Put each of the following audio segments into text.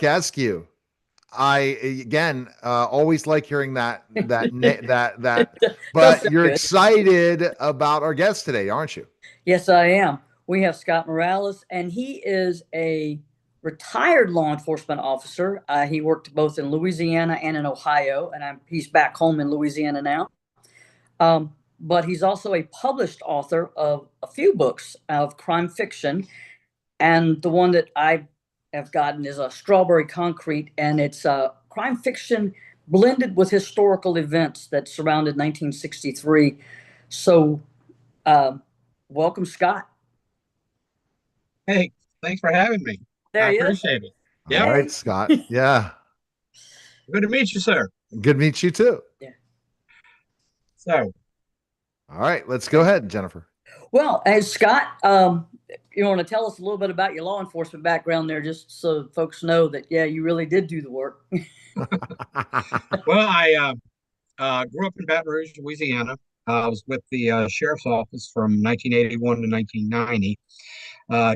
Eskew. I again always like hearing that. Does But sound you're good. excited about our guest today, aren't you? Yes, I am. We have Scott Morales, and he is a retired law enforcement officer. He worked both in Louisiana and in Ohio, and he's back home in Louisiana now. But he's also a published author of a few books of crime fiction, and the one that I have gotten is a Strawberry Concrete, and it's crime fiction blended with historical events that surrounded 1963. So, uh, welcome, Scott. Hey, thanks for having me. There I he is. appreciate it. All Yep. right, Hey. Scott. Yeah. Good to meet you, sir. Good to meet you too. Yeah. So, All right, let's go ahead, Jennifer. Well, hey, Scott, you want to tell us a little bit about your law enforcement background there, just so folks know that, yeah, you really did do the work. well, I grew up in Baton Rouge, Louisiana. I was with the sheriff's office from 1981 to 1990.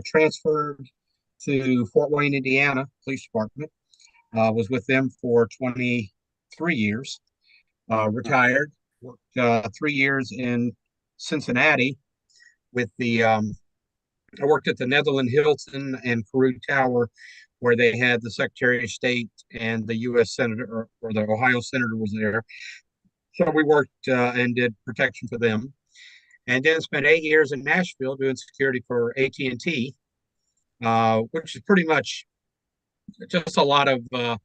Transferred to Fort Wayne, Indiana Police Department. Was with them for 23 years. Retired. Worked 3 years in Cincinnati with the I worked at the Netherland Hilton and Carew Tower, where they had the Secretary of State and the U.S. Senator, or the Ohio Senator was there. So we worked and did protection for them, and then spent 8 years in Nashville doing security for AT&T, which is pretty much just a lot of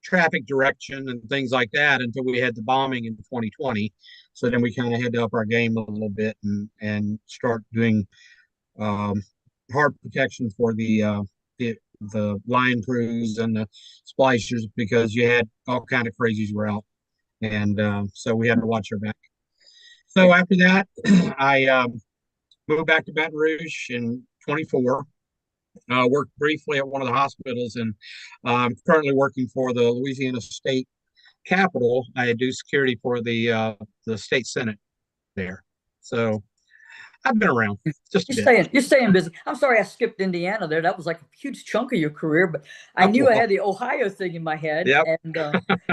traffic direction and things like that until we had the bombing in 2020. So then we kind of had to up our game a little bit and start doing um, hard protection for the line crews and the splicers because you had all kind of crazies were out, and so we had to watch our back. So after that, I moved back to Baton Rouge in 24. Worked briefly at one of the hospitals, and I'm currently working for the Louisiana State Capitol. I do security for the state senate there. So I've been around just a bit. You're staying busy. I'm sorry I skipped Indiana there. That was like a huge chunk of your career, but I Oh, knew I well, had the Ohio thing in my head, yep. and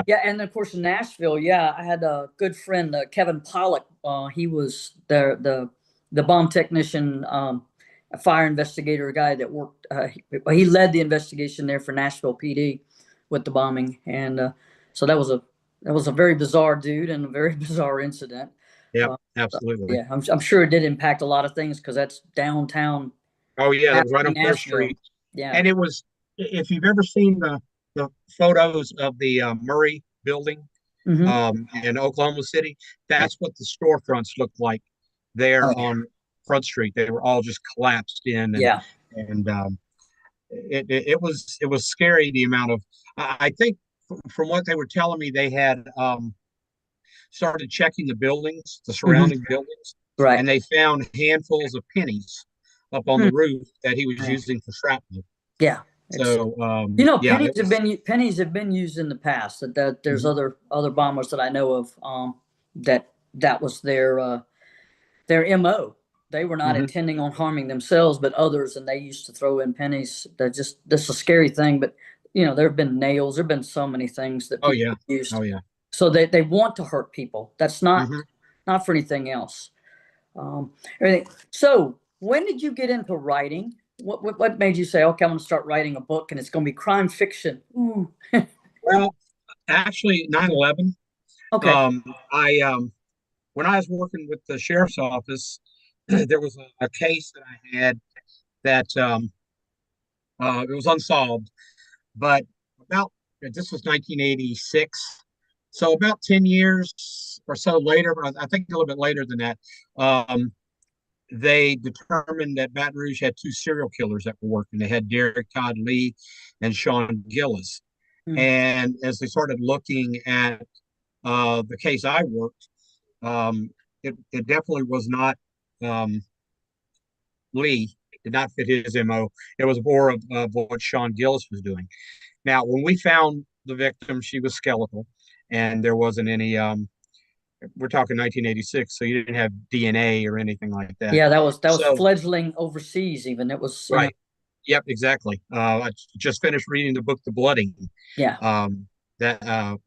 yeah, and of course Nashville. Yeah, I had a good friend, Kevin Pollock. He was the bomb technician, a fire investigator, guy that worked. He led the investigation there for Nashville PD with the bombing, and so that was a very bizarre dude and a very bizarre incident. Yep, Uh, absolutely. yeah, I'm sure it did impact a lot of things because that's downtown Oh yeah, that was right on First Nashville. Street, Yeah. and it was. If you've ever seen the photos of the Murray building Hmm. in Oklahoma City, that's what the storefronts looked like there Oh, on Front Street. They were all just collapsed in, yeah. and it was scary the amount of. I think from what they were telling me, they had started checking the buildings, the Hmm. surrounding buildings, Right. and they found handfuls of pennies up on Hmm. the roof that he was Yeah. using for shrapnel. Yeah. It's So yeah, pennies it was. pennies have been used in the past. That there's Mhm. other bombers that I know of, that was their MO. They were not Mhm. intending on harming themselves, but others, and they used to throw in pennies. That's a scary thing. But there have been nails. There have been so many things that Oh people yeah, have used. oh yeah. So they want to hurt people. That's not Mhm. not for anything else. Everything. So when did you get into writing? What made you say, okay, I'm going to start writing a book and it's going to be crime fiction? Ooh. Well, actually, 9/11. Okay. Um, I When I was working with the sheriff's office, there was a case that I had that it was unsolved, but about this was 1986, so about 10 years or so later, I think a little bit later than that, um, they determined that Baton Rouge had two serial killers that were working. They had Derek Todd Lee and Sean Gillis. Mm. And as they started looking at the case I worked, it definitely was not um, Lee. Did not fit his MO. It was more of what Sean Gillis was doing. Now, when we found the victim, she was skeletal, and there wasn't any. We're talking 1986, so you didn't have DNA or anything like that. Yeah, that was So, fledgling overseas even. It was, right. Yep, exactly. I just finished reading the book, The Blooding. Yeah. That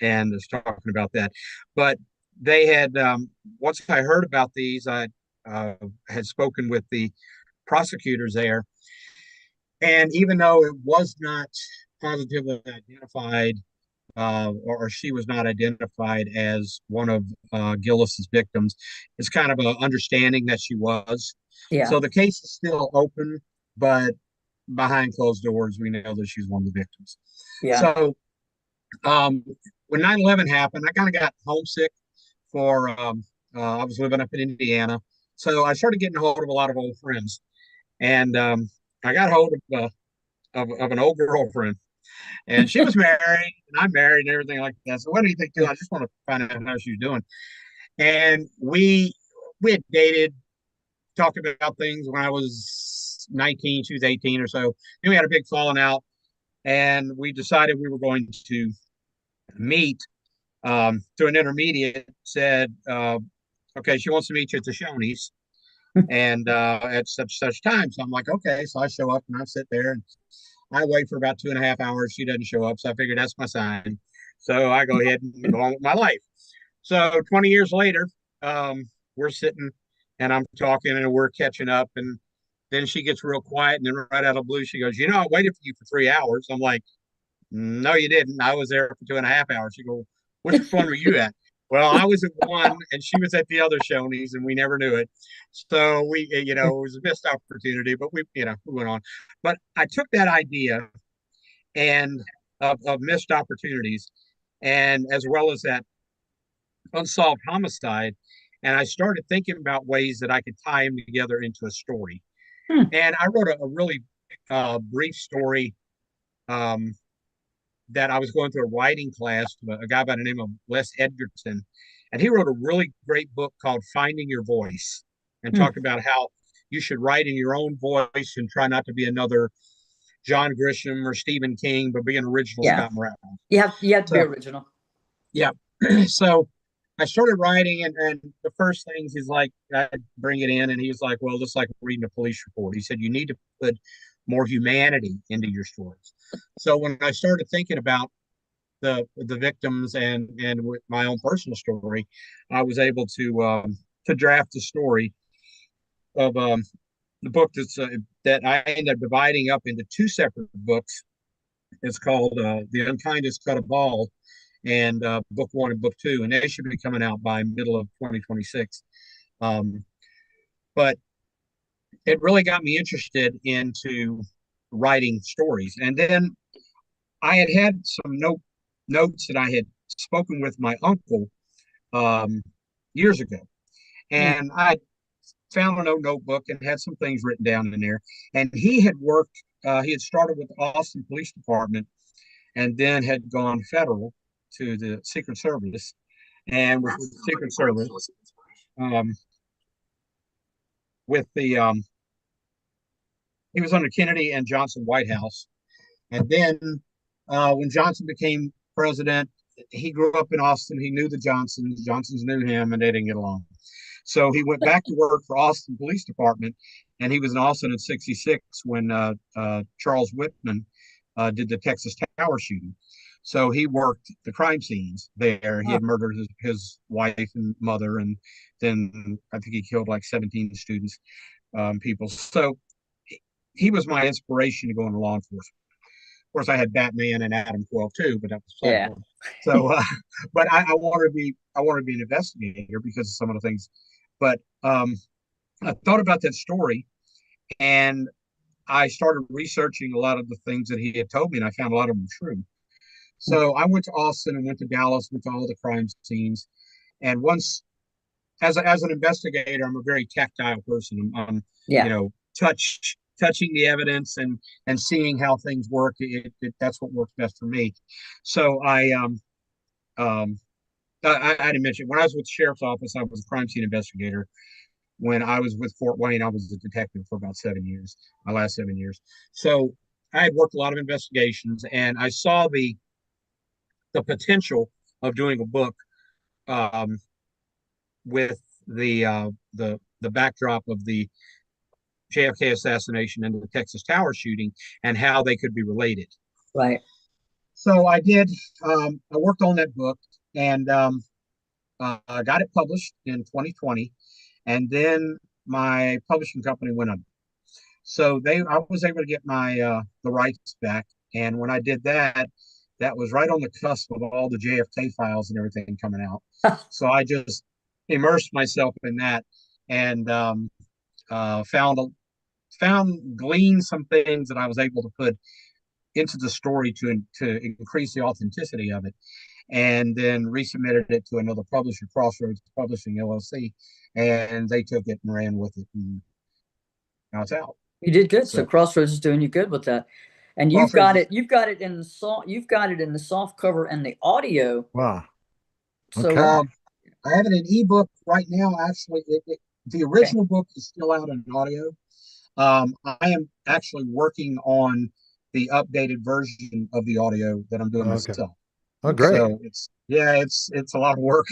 and is talking about that. But they had once I heard about these, I had spoken with the prosecutors there, and even though it was not positively identified, or she was not identified as one of Gillis's victims, it's kind of an understanding that she was. Yeah. So the case is still open, but behind closed doors, we know that she's one of the victims. Yeah. So um, when 9/11 happened, I kind of got homesick for, I was living up in Indiana. So I started getting a hold of a lot of old friends. And I got hold of an old girlfriend. And she was married, and I'm married, and everything like that. So what do you think, too? I just want to find out how she was doing. And we had dated, talked about things when I was 19, she was 18 or so. Then we had a big falling out, and we decided we were going to meet through an intermediate. Said, okay, she wants to meet you at the Shoney's, and at such time. So I'm like, okay. So I show up and I sit there and I wait for about 2.5 hours. She doesn't show up. So I figured that's my sign. So I go ahead and go on with my life. So 20 years later, we're sitting and I'm talking and we're catching up. And then she gets real quiet. And then right out of the blue, she goes, I waited for you for 3 hours. I'm like, no, you didn't. I was there for 2.5 hours. She goes, which one were you at? Well, I was at one and she was at the other Shoney's and we never knew it. So it was a missed opportunity, but we went on. But I took that idea and of missed opportunities and as well as that unsolved homicide. And I started thinking about ways that I could tie them together into a story. And I wrote a really brief story that I was going through a writing class with a guy by the name of Les Edgerton. And he wrote a really great book called Finding Your Voice and talked about how you should write in your own voice and try not to be another John Grisham or Stephen King, but be an original Scott Morales. You have to be original. Yeah. So I started writing, and the first things he's like, I bring it in, and he was like, well, just like reading a police report. He said, you need to put more humanity into your stories. So when I started thinking about the victims and with my own personal story, I was able to draft a story of the book that I ended up dividing up into two separate books. It's called The Unkindest Cut of All, and book one and book two, and they should be coming out by middle of 2026. But it really got me interested into writing stories. And then I had some notes that I had spoken with my uncle years ago. And I found an old notebook and had some things written down in there. And he had he had started with the Austin Police Department and then had gone federal to the Secret Service. And with the Secret Service, with the he was under Kennedy and Johnson White House. And then when Johnson became president, he grew up in Austin. He knew the Johnsons. Johnsons knew him, and they didn't get along. So he went back to work for Austin Police Department, and he was in Austin in '66 when Charles Whitman did the Texas Tower shooting. So he worked the crime scenes there. He had murdered his wife and mother, and then I think he killed like 17 students, people. So he was my inspiration to go into law enforcement. Of course, I had Batman and Adam 12 too, but that was fun. So, but I wanted to be an investigator because of some of the things. But I thought about that story, and I started researching a lot of the things that he had told me, and I found a lot of them true. So I went to Austin and went to Dallas, went to all the crime scenes, and once, as an investigator, I'm a very tactile person. I'm touching the evidence and seeing how things work. That's what works best for me. So I didn't mention when I was with the sheriff's office, I was a crime scene investigator. When I was with Fort Wayne, I was a detective for about 7 years, my last 7 years. So I had worked a lot of investigations, and I saw the potential of doing a book with the backdrop of the JFK assassination and the Texas Tower shooting and how they could be related. Right. So I did. I worked on that book and got it published in 2020, and then my publishing company went under. So I was able to get my the rights back, and when I did that, that was right on the cusp of all the JFK files and everything coming out. So I just immersed myself in that and gleaned some things that I was able to put into the story to increase the authenticity of it, and then resubmitted it to another publisher, Crossroads Publishing LLC, and they took it and ran with it, and now it's out. You did good. So Crossroads is doing you good with that, and you've got it in the soft cover and the audio. Wow. So Okay. I have it in ebook right now. Actually, the original book is still out in audio. I am actually working on the updated version of the audio that I'm doing myself. Oh, great. So it's a lot of work.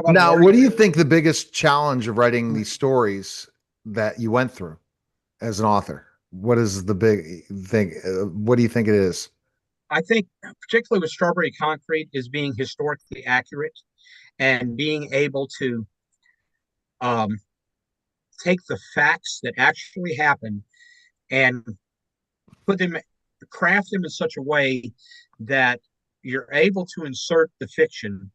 Now, what do you think the biggest challenge of writing these stories that you went through as an author? What is the big thing? What do you think it is? I think, particularly with Strawberry Concrete, is being historically accurate and being able to take the facts that actually happen and craft them in such a way that you're able to insert the fiction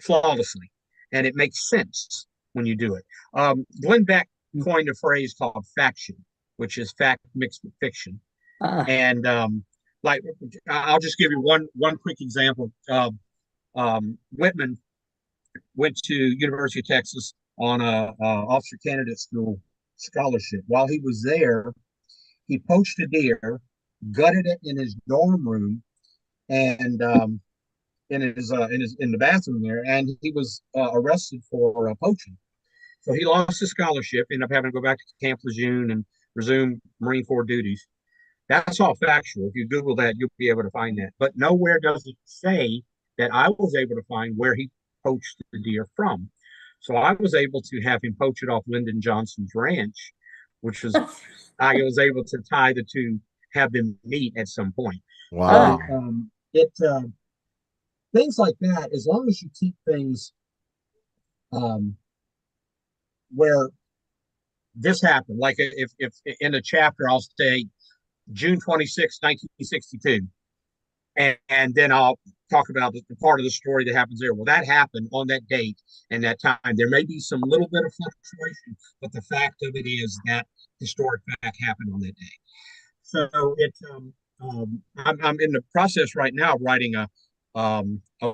flawlessly, and it makes sense when you do it. Glenn Beck coined a phrase called faction, which is fact mixed with fiction. And like, I'll just give you one quick example. Whitman went to University of Texas on a officer candidate school scholarship. While he was there, he poached a deer, gutted it in his dorm room, and in the bathroom there, and he was arrested for poaching. So he lost his scholarship, ended up having to go back to Camp Lejeune and resume Marine Corps duties. That's all factual. If you Google that, you'll be able to find that. But nowhere does it say that I was able to find where he poached the deer from. So I was able to have him poach it off Lyndon Johnson's ranch, which was I was able to tie the two, have them meet at some point. Wow. So, things like that, as long as you keep things where this happened, like if in a chapter I'll say June 26, 1962, and then I'll talk about the part of the story that happens there. Well, that happened on that date and that time. There may be some little bit of fluctuation, but the fact of it is that historic fact happened on that day. So it's I'm in the process right now of writing a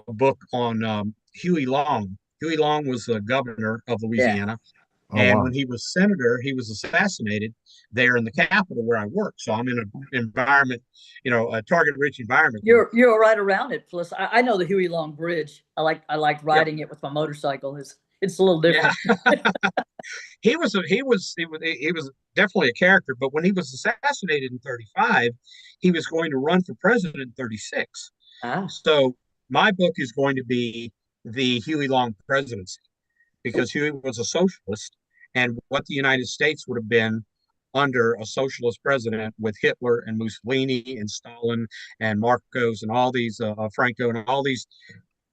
book on Huey Long. Huey Long was the governor of Louisiana. Yeah. And when he was senator, he was assassinated there in the Capitol where I work. So I'm in an environment, a target-rich environment. You're right around it. Plus, I know the Huey Long Bridge. I like riding it with my motorcycle. It's a little different. Yeah. He was definitely a character. But when he was assassinated in 1935, he was going to run for president in 1936. So my book is going to be the Huey Long presidency, because Huey was a socialist, and what the United States would have been under a socialist president with Hitler and Mussolini and Stalin and Marcos and all these Franco and all these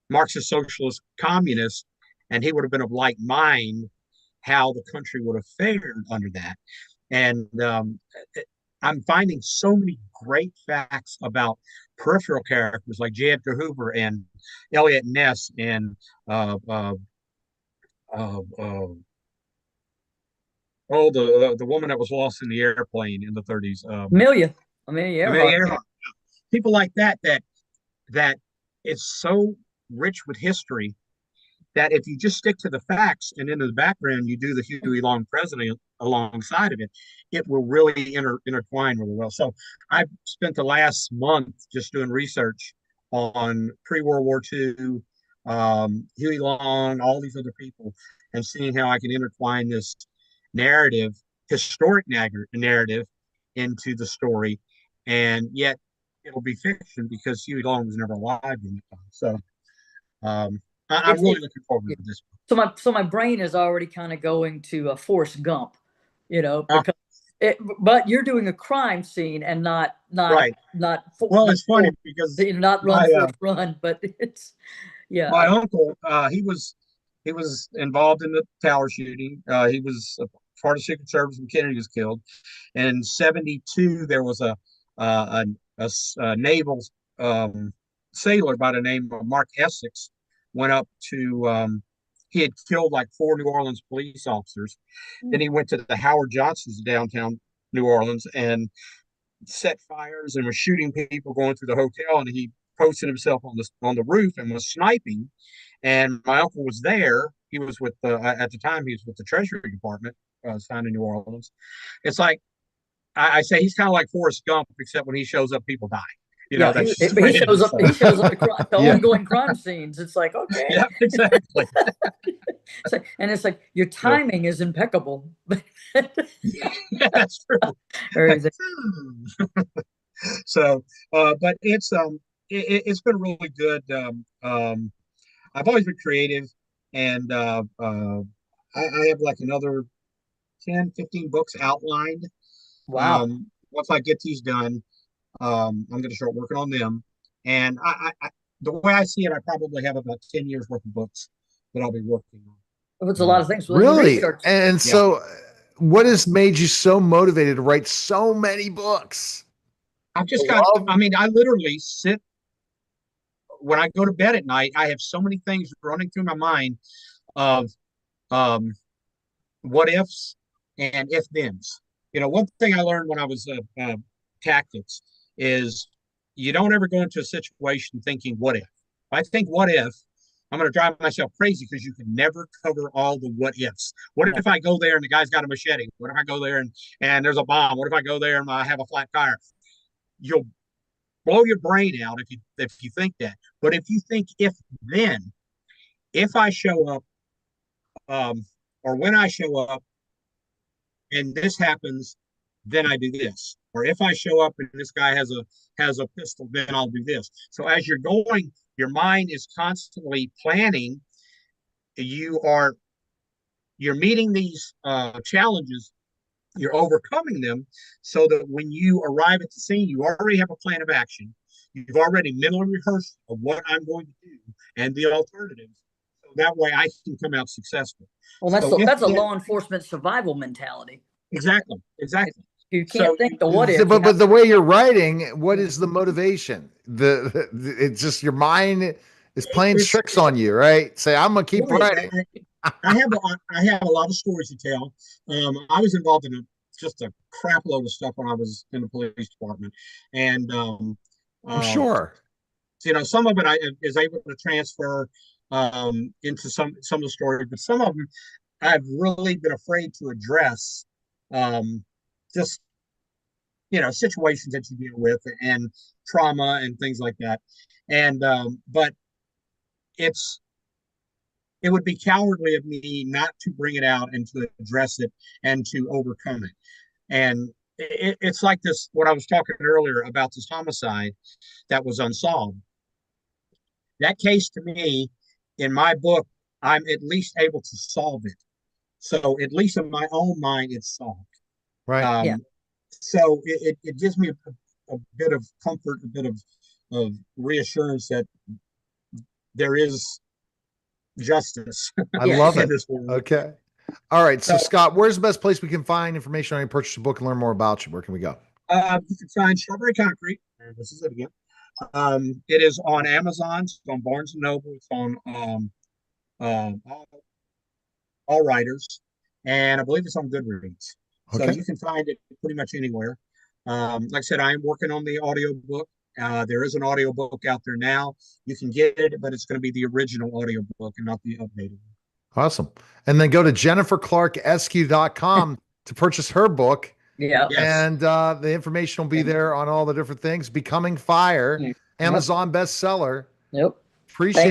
Marxist socialist communists, and he would have been of like mind, how the country would have fared under that. And I'm finding so many great facts about peripheral characters like J. Edgar Hoover and Elliot Ness and the woman that was lost in the airplane in the 30s. Amelia Earhart. People like that it's so rich with history that if you just stick to the facts and into the background, you do the Huey Long president alongside of it, it will really intertwine really well. So I've spent the last month just doing research on pre-World War II, Huey Long, all these other people, and seeing how I can intertwine this historic narrative into the story, and yet it'll be fiction because Huey Long was never alive in the time. So I'm really looking forward to this. So my brain is already kind of going to Forrest Gump, because but you're doing a crime scene and not Right. Well, it's funny because not run force run, but it's my uncle, he was involved in the tower shooting. He was a part of Secret Service when Kennedy was killed. And in '72, there was a naval sailor by the name of Mark Essex went up to. He had killed like 4 New Orleans police officers. Then he went to the Howard Johnson's downtown New Orleans and set fires and was shooting people going through the hotel. And he posted himself on the roof and was sniping. And my uncle was there. He was with at the time he was with the Treasury Department, found in New Orleans. It's like I say he's kind of like Forrest Gump, except when he shows up, people die. He shows up. He shows up to ongoing crime scenes. It's like, okay, yeah, exactly. And it's like your timing is impeccable. Yeah, that's true. So, but it's been really good. I've always been creative, and I have like another 10, 15 books outlined. Wow. Once I get these done, I'm going to start working on them. And I the way I see it, I probably have about 10 years worth of books that I'll be working on. It's a lot of things. Really? And so what has made you so motivated to write so many books? I've just I literally sit when I go to bed at night. I have so many things running through my mind of what ifs and if thens. One thing I learned when I was tactics is you don't ever go into a situation thinking what if. If I think what if, I'm going to drive myself crazy because you can never cover all the what ifs. What if I go there and the guy's got a machete? What if I go there and there's a bomb? What if I go there and I have a flat tire? You'll blow your brain out if you think that. But if you think if I show up, or when I show up and this happens, then I do this. Or if I show up and this guy has a pistol, then I'll do this. So as you're going, your mind is constantly planning. You're meeting these challenges, you're overcoming them, so that when you arrive at the scene, you already have a plan of action. You've already mentally rehearsed of what I'm going to do and the alternatives. So that way I can come out successful. Well, that's a law enforcement survival mentality. Exactly. You can't think the what if. But the way you're writing, what is the motivation? It's just your mind is playing tricks on you, right? Say, I'm gonna keep writing. I have a lot of stories to tell. I was involved in just a crap load of stuff when I was in the police department, and I'm sure some of it I is able to transfer into some of the stories, but some of them I've really been afraid to address. Just situations that you deal with and trauma and things like that, and but it would be cowardly of me not to bring it out and to address it and to overcome it. And it's like this, what I was talking earlier about this homicide that was unsolved. That case, to me, in my book, I'm at least able to solve it. So at least in my own mind, it's solved. Right. So it gives me a bit of comfort, a bit of reassurance that there is justice. I love it. Okay. All right. So Scott, where's the best place we can find information on your purchase a book and learn more about you? Where can we go? You can find Strawberry Concrete. This is it again. It is on Amazon. It's on Barnes and Noble. It's on all writers, and I believe it's on Goodreads. So you can find it pretty much anywhere. Like I said, I am working on the audio book. There is an audio book out there now. You can get it, but it's going to be the original audio book and not the updated one. Awesome. And then go to JenniferClarkeSkew.com to purchase her book. Yeah. Yes. And the information will be there on all the different things. Becoming Fire, Amazon bestseller. Yep. Appreciate it.